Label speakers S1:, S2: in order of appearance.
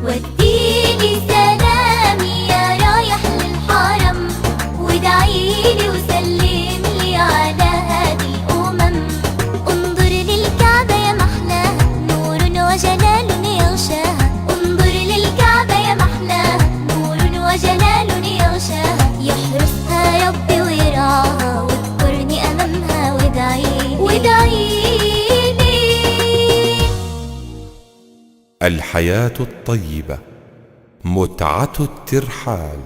S1: واديني سلامي يا رايح للحرم، وادعيلي وسلملي على هادي الأمم. انظر للكعبة يا محلاها، نور وجلال يغشاها. انظر للكعبة يا محلاها، نور وجلال يغشاها. يحرسها ربي ويرعاها، واذكرني أمامها وادعيلي.
S2: الحياة الطيبة، متعة الترحال.